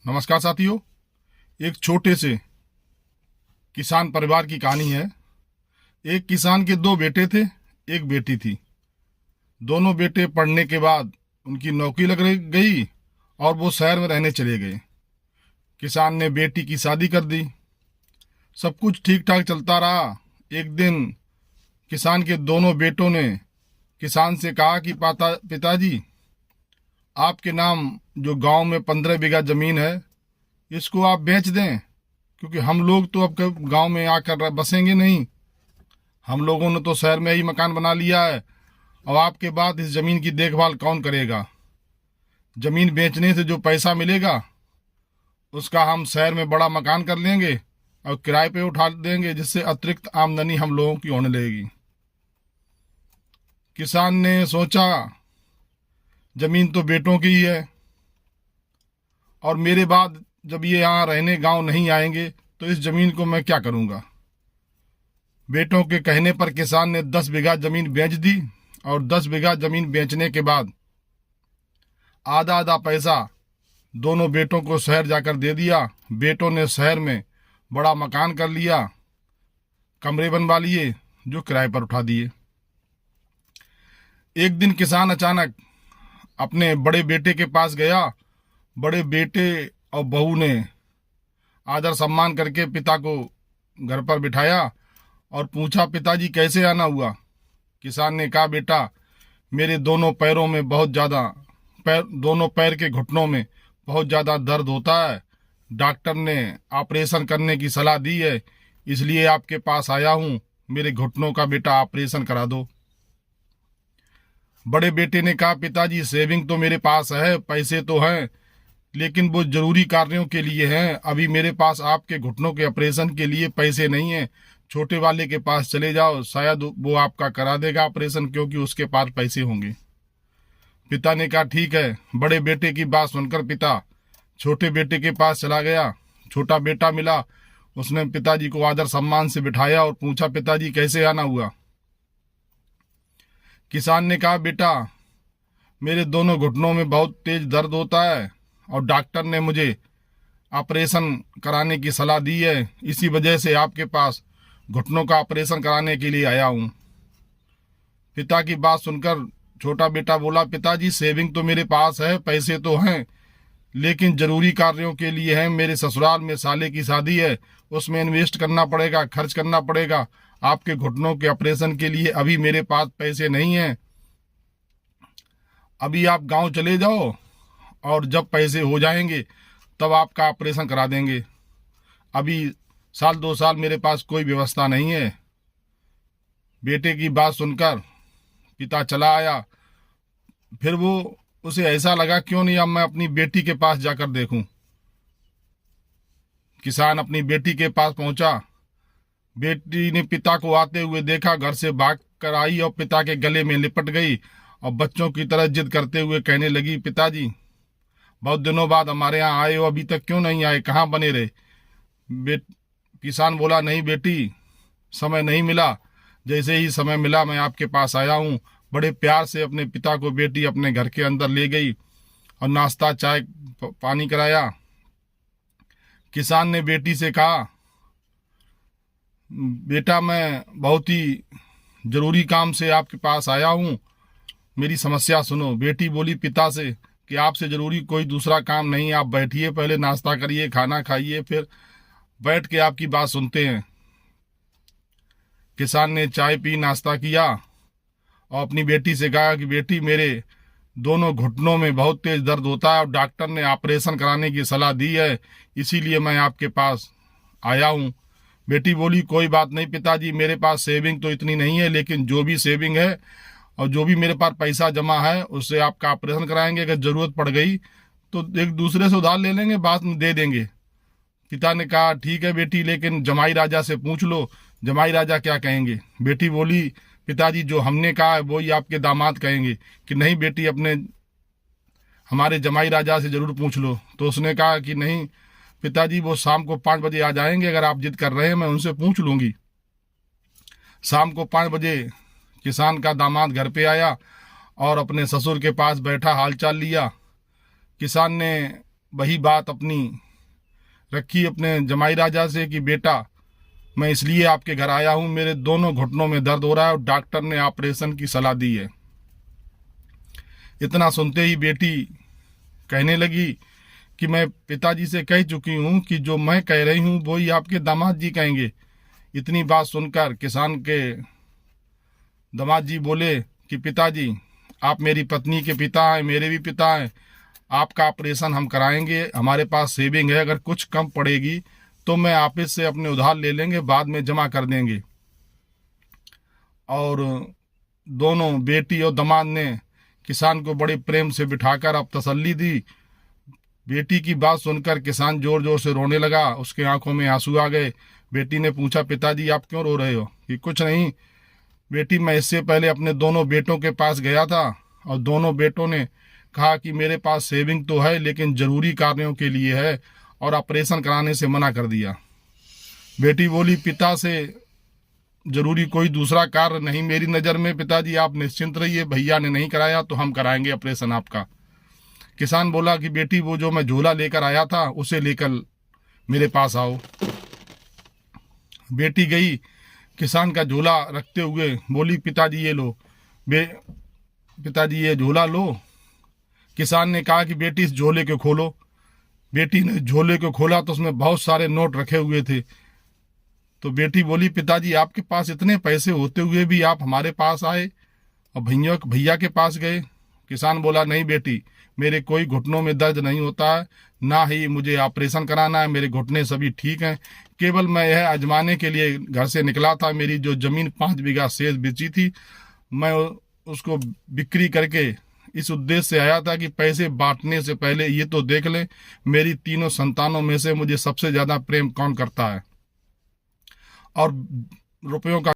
नमस्कार साथियों। एक छोटे से किसान परिवार की कहानी है। एक किसान के दो बेटे थे, एक बेटी थी। दोनों बेटे पढ़ने के बाद उनकी नौकरी गई और वो शहर में रहने चले गए। किसान ने बेटी की शादी कर दी। सब कुछ ठीक ठाक चलता रहा। एक दिन किसान के दोनों बेटों ने किसान से कहा कि पिताजी, आपके नाम जो गांव में 15 बीघा जमीन है, इसको आप बेच दें, क्योंकि हम लोग तो अब गांव में आकर बसेंगे नहीं। हम लोगों ने तो शहर में ही मकान बना लिया है। अब आपके बाद इस जमीन की देखभाल कौन करेगा? जमीन बेचने से जो पैसा मिलेगा उसका हम शहर में बड़ा मकान कर लेंगे और किराए पे उठा देंगे, जिससे अतिरिक्त आमदनी हम लोगों की होने लगेगी। किसान ने सोचा, जमीन तो बेटों की ही है और मेरे बाद जब ये यहाँ रहने गांव नहीं आएंगे तो इस जमीन को मैं क्या करूंगा। बेटों के कहने पर किसान ने 10 बीघा जमीन बेच दी और 10 बीघा जमीन बेचने के बाद आधा आधा पैसा दोनों बेटों को शहर जाकर दे दिया। बेटों ने शहर में बड़ा मकान कर लिया, कमरे बनवा लिए जो किराए पर उठा दिए। एक दिन किसान अचानक अपने बड़े बेटे के पास गया। बड़े बेटे और बहू ने आदर सम्मान करके पिता को घर पर बिठाया और पूछा, पिताजी कैसे आना हुआ? किसान ने कहा, बेटा, मेरे दोनों पैरों में दोनों पैर के घुटनों में बहुत ज़्यादा दर्द होता है। डॉक्टर ने ऑपरेशन करने की सलाह दी है, इसलिए आपके पास आया हूँ। मेरे घुटनों का बेटा ऑपरेशन करा दो। बड़े बेटे ने कहा, पिताजी, सेविंग तो मेरे पास है, पैसे तो हैं, लेकिन वो जरूरी कार्यों के लिए हैं। अभी मेरे पास आपके घुटनों के ऑपरेशन के लिए पैसे नहीं हैं। छोटे वाले के पास चले जाओ, शायद वो आपका करा देगा ऑपरेशन, क्योंकि उसके पास पैसे होंगे। पिता ने कहा, ठीक है। बड़े बेटे की बात सुनकर पिता छोटे बेटे के पास चला गया। छोटा बेटा मिला, उसने पिताजी को आदर सम्मान से बिठाया और पूछा, पिताजी कैसे आना हुआ? किसान ने कहा, बेटा, मेरे दोनों घुटनों में बहुत तेज दर्द होता है और डॉक्टर ने मुझे ऑपरेशन कराने की सलाह दी है, इसी वजह से आपके पास घुटनों का ऑपरेशन कराने के लिए आया हूँ। पिता की बात सुनकर छोटा बेटा बोला, पिताजी, सेविंग तो मेरे पास है, पैसे तो हैं, लेकिन जरूरी कार्यों के लिए है। मेरे ससुराल में साले की शादी है, उसमें इन्वेस्ट करना पड़ेगा, खर्च करना पड़ेगा। आपके घुटनों के ऑपरेशन के लिए अभी मेरे पास पैसे नहीं हैं। अभी आप गांव चले जाओ और जब पैसे हो जाएंगे तब आपका ऑपरेशन करा देंगे। अभी 1-2 साल मेरे पास कोई व्यवस्था नहीं है। बेटे की बात सुनकर पिता चला आया। फिर उसे ऐसा लगा, क्यों नहीं अब मैं अपनी बेटी के पास जाकर देखूं। किसान अपनी बेटी के पास पहुंचा। बेटी ने पिता को आते हुए देखा, घर से भाग कर आई और पिता के गले में लिपट गई और बच्चों की तरह जिद करते हुए कहने लगी, पिताजी, बहुत दिनों बाद हमारे यहाँ आए हो, अभी तक क्यों नहीं आए, कहाँ बने रहे? किसान बोला, नहीं बेटी, समय नहीं मिला। जैसे ही समय मिला मैं आपके पास आया हूँ। बड़े प्यार से अपने पिता को बेटी अपने घर के अंदर ले गई और नाश्ता, चाय, पानी कराया। किसान ने बेटी से कहा, बेटा, मैं बहुत ही जरूरी काम से आपके पास आया हूँ, मेरी समस्या सुनो। बेटी बोली पिता से कि आपसे जरूरी कोई दूसरा काम नहीं, आप बैठिए, पहले नाश्ता करिए, खाना खाइए, फिर बैठ के आपकी बात सुनते हैं। किसान ने चाय पी, नाश्ता किया और अपनी बेटी से कहा कि बेटी, मेरे दोनों घुटनों में बहुत तेज दर्द होता है और डॉक्टर ने ऑपरेशन कराने की सलाह दी है, इसीलिए मैं आपके पास आया हूँ। बेटी बोली, कोई बात नहीं पिताजी, मेरे पास सेविंग तो इतनी नहीं है, लेकिन जो भी सेविंग है और जो भी मेरे पास पैसा जमा है उससे आपका ऑपरेशन कराएंगे। अगर जरूरत पड़ गई तो एक दूसरे से उधार ले लेंगे, बाद में दे देंगे। पिता ने कहा, ठीक है बेटी, लेकिन जमाई राजा से पूछ लो, जमाई राजा क्या कहेंगे? बेटी बोली, पिताजी, जो हमने कहा है वो ही आपके दामाद कहेंगे। कि नहीं बेटी, हमारे जमाई राजा से जरूर पूछ लो। तो उसने कहा कि नहीं पिताजी, वो शाम को 5 बजे आ जाएंगे, अगर आप जिद कर रहे हैं मैं उनसे पूछ लूंगी। शाम को 5 बजे किसान का दामाद घर पे आया और अपने ससुर के पास बैठा हालचाल लिया। किसान ने वही बात अपनी रखी अपने जमाई राजा से कि बेटा मैं इसलिए आपके घर आया हूं, मेरे दोनों घुटनों में दर्द हो रहा है और डॉक्टर ने ऑपरेशन की सलाह दी है। इतना सुनते ही बेटी कहने लगी कि मैं पिताजी से कह चुकी हूं कि जो मैं कह रही हूं वो ही आपके दामाद जी कहेंगे। इतनी बात सुनकर किसान के दामाद जी बोले कि पिताजी आप मेरी पत्नी के पिता हैं, मेरे भी पिता हैं, आपका ऑपरेशन हम कराएंगे, हमारे पास सेविंग है, अगर कुछ कम पड़ेगी तो मैं ऑफिस से अपने उधार ले लेंगे, बाद में जमा कर देंगे। और दोनों बेटी और दामाद ने किसान को बड़े प्रेम से बिठाकर अब तसल्ली दी। बेटी की बात सुनकर किसान जोर जोर से रोने लगा, उसके आंखों में आंसू आ गए। बेटी ने पूछा पिताजी आप क्यों रो रहे हो? कि कुछ नहीं बेटी, मैं इससे पहले अपने दोनों बेटों के पास गया था और दोनों बेटों ने कहा कि मेरे पास सेविंग तो है लेकिन जरूरी कार्यों के लिए है और ऑपरेशन कराने से मना कर दिया। बेटी बोली पिता से जरूरी कोई दूसरा कार्य नहीं मेरी नज़र में, पिताजी आप निश्चिंत रहिए, भैया ने नहीं कराया तो हम कराएंगे ऑपरेशन आपका। किसान बोला कि बेटी वो जो मैं झोला लेकर आया था उसे लेकर मेरे पास आओ। बेटी गई, किसान का झोला रखते हुए बोली पिताजी ये लो, पिताजी ये झोला लो। किसान ने कहा कि बेटी इस झोले को खोलो। बेटी ने झोले को खोला तो उसमें बहुत सारे नोट रखे हुए थे। तो बेटी बोली पिताजी आपके पास इतने पैसे होते हुए भी आप हमारे पास आए और भैया के पास गए। किसान बोला नहीं बेटी, मेरे कोई घुटनों में दर्द नहीं होता है, ना ही मुझे ऑपरेशन कराना है, मेरे घुटने सभी ठीक हैं, केवल मैं यह आजमाने के लिए घर से निकला था। मेरी जो जमीन 5 बीघा शेष बेची थी मैं उसको बिक्री करके इस उद्देश्य से आया था कि पैसे बांटने से पहले ये तो देख लें मेरी तीनों संतानों में से मुझे सबसे ज्यादा प्रेम कौन करता है और रुपयों का